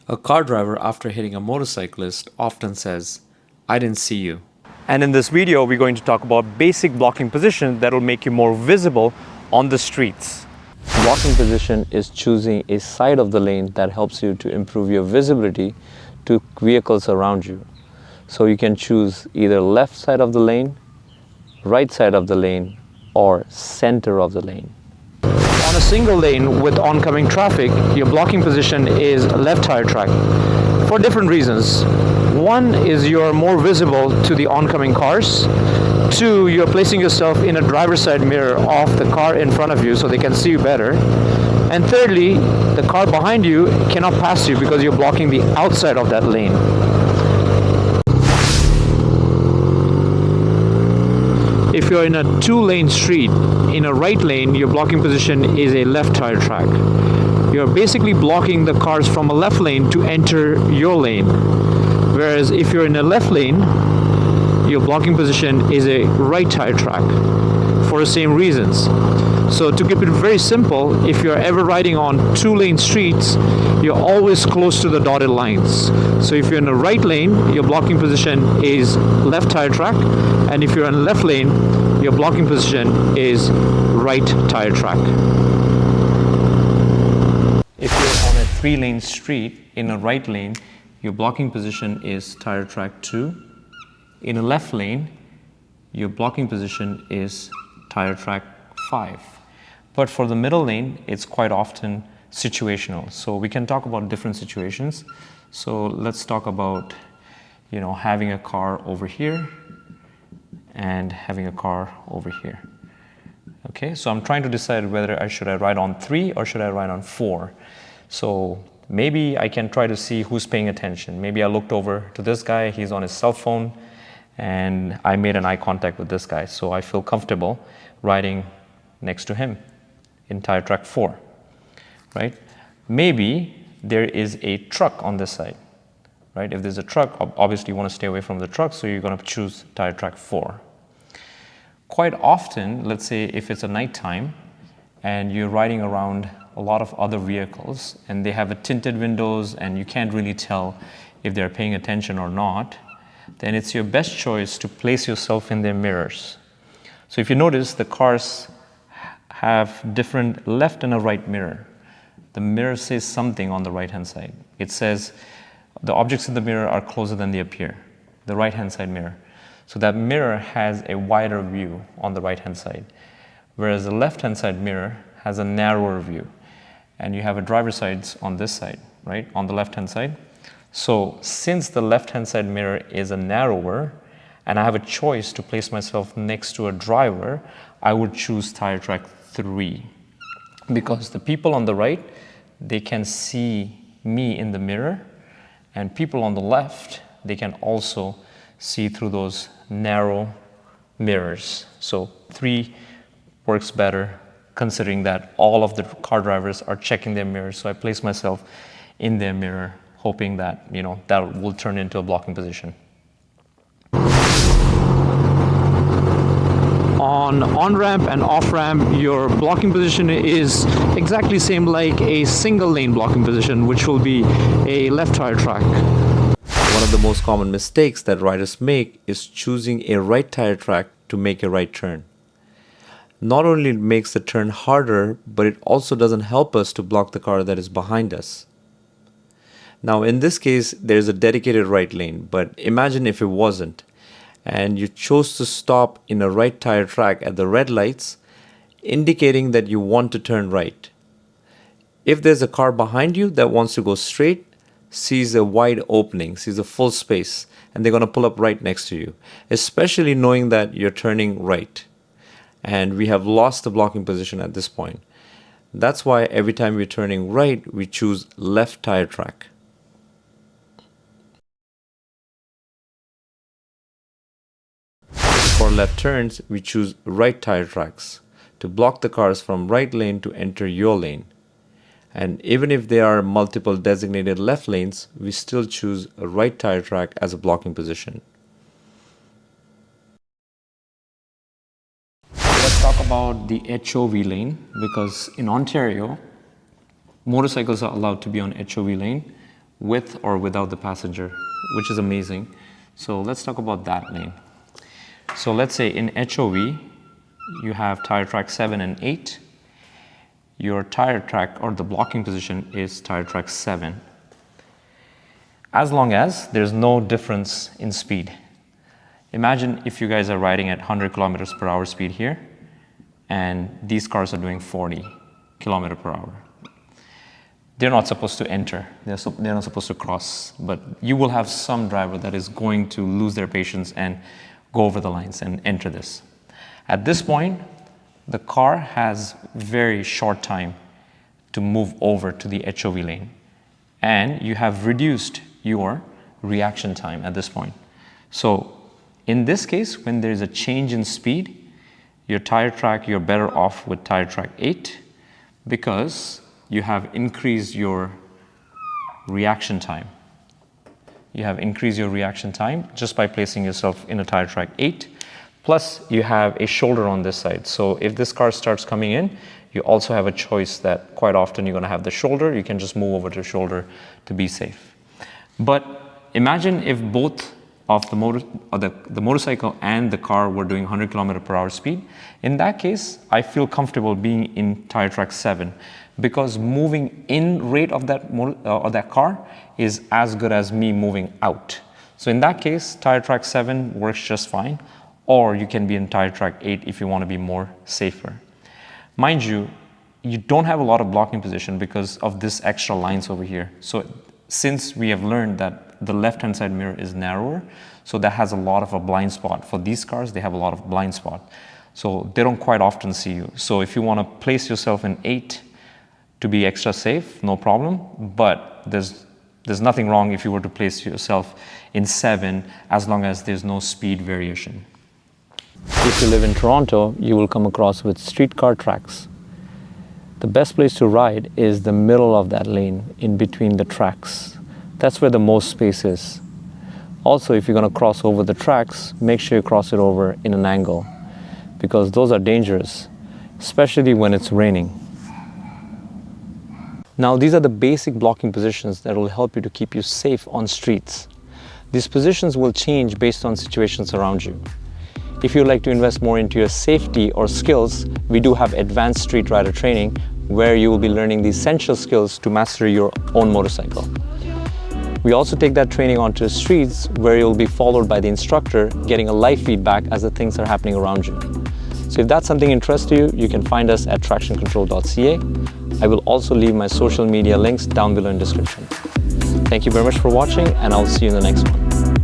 A car driver, after hitting a motorcyclist, often says, "I didn't see you." And in this video, we're going to talk about basic blocking position that will make you more visible on the streets. Blocking position is choosing a side of the lane that helps you to improve your visibility to vehicles around you. So you can choose either left side of the lane, right side of the lane, or center of the lane. On a single lane with oncoming traffic, your blocking position is left tire track for different reasons. One is you're more visible to the oncoming cars. Two, you're placing yourself in a driver's side mirror of the car in front of you so they can see you better. And thirdly, the car behind you cannot pass you because you're blocking the outside of that lane. If you're in a two-lane street, in a right lane, your blocking position is a left tire track. You're basically blocking the cars from a left lane to enter your lane. Whereas if you're in a left lane, your blocking position is a right tire track for the same reasons. So to keep it very simple, if you're ever riding on two-lane streets, you're always close to the dotted lines. So if you're in the right lane, your blocking position is left tire track, and if you're in the left lane, your blocking position is right tire track. If you're on a three-lane street, in a right lane, your blocking position is tire track 2. In a left lane, your blocking position is tire track 5. But for the middle lane, it's quite often situational. So we can talk about different situations. So let's talk about, having a car over here and having a car over here. Okay, so I'm trying to decide whether should I ride on 3 or should I ride on 4. So maybe I can try to see who's paying attention. Maybe I looked over to this guy, he's on his cell phone, and I made an eye contact with this guy. So I feel comfortable riding next to him in tire track 4, right? Maybe there is a truck on this side, right? If there's a truck, obviously you want to stay away from the truck, so you're going to choose tire track 4. Quite often, let's say if it's a nighttime and you're riding around a lot of other vehicles and they have a tinted windows and you can't really tell if they're paying attention or not, then it's your best choice to place yourself in their mirrors. So if you notice, the cars have different left and a right mirror. The mirror says something on the right hand side. It says the objects in the mirror are closer than they appear, the right hand side mirror. So that mirror has a wider view on the right hand side, whereas the left hand side mirror has a narrower view. And you have a driver's side on this side, right, on the left hand side. So since the left hand side mirror is a narrower and I have a choice to place myself next to a driver, I would choose tire track 3, because the people on the right, they can see me in the mirror, and people on the left, they can also see through those narrow mirrors. So 3 works better, considering that all of the car drivers are checking their mirrors. So I place myself in their mirror, hoping that that will turn into a blocking position. On-ramp and off-ramp, your blocking position is exactly same like a single lane blocking position, which will be a left tire track. One of the most common mistakes that riders make is choosing a right tire track to make a right turn. Not only makes the turn harder, but it also doesn't help us to block the car that is behind us. Now in this case, there's a dedicated right lane, but imagine if it wasn't, and you chose to stop in a right tire track at the red lights, indicating that you want to turn right. If there's a car behind you that wants to go straight, sees a wide opening, sees a full space, and they're going to pull up right next to you, especially knowing that you're turning right. And we have lost the blocking position at this point. That's why every time we're turning right, we choose left tire track. For left turns, we choose right tire tracks to block the cars from right lane to enter your lane. And even if there are multiple designated left lanes, we still choose a right tire track as a blocking position. Let's talk about the HOV lane, because in Ontario, motorcycles are allowed to be on HOV lane, with or without the passenger, which is amazing. So let's talk about that lane. So let's say in HOV, you have tire track 7 and 8. Your tire track or the blocking position is tire track 7. As long as there's no difference in speed. Imagine if you guys are riding at 100 kilometers per hour speed here, and these cars are doing 40 kilometers per hour. They're not supposed to enter, they're not supposed to cross, but you will have some driver that is going to lose their patience and go over the lines and enter this. At this point, the car has very short time to move over to the HOV lane, and you have reduced your reaction time at this point. So in this case, when there's a change in speed, your tire track, you're better off with tire track 8 because you have increased your reaction time. You have increased your reaction time just by placing yourself in a tire track 8. Plus, you have a shoulder on this side. So if this car starts coming in, you also have a choice that quite often you're going to have the shoulder. You can just move over to the shoulder to be safe. But imagine if both of the motorcycle and the car were doing 100 km per hour speed. In that case, I feel comfortable being in tire track 7 because moving in rate of that car is as good as me moving out. So in that case, tire track 7 works just fine, or you can be in tire track 8 if you want to be more safer. Mind you, you don't have a lot of blocking position because of this extra lines over here. So since we have learned that the left-hand side mirror is narrower, so that has a lot of a blind spot. For these cars, they have a lot of blind spot. So they don't quite often see you. So if you want to place yourself in 8 to be extra safe, no problem. But there's nothing wrong if you were to place yourself in 7 as long as there's no speed variation. If you live in Toronto, you will come across with streetcar tracks. The best place to ride is the middle of that lane in between the tracks. That's where the most space is. Also, if you're going to cross over the tracks, make sure you cross it over in an angle because those are dangerous, especially when it's raining. Now, these are the basic blocking positions that will help you to keep you safe on streets. These positions will change based on situations around you. If you'd like to invest more into your safety or skills, we do have advanced street rider training where you will be learning the essential skills to master your own motorcycle. We also take that training onto the streets where you'll be followed by the instructor getting a live feedback as the things are happening around you. So if that's something interests you, you can find us at tractioncontrol.ca. I will also leave my social media links down below in the description. Thank you very much for watching, and I'll see you in the next one.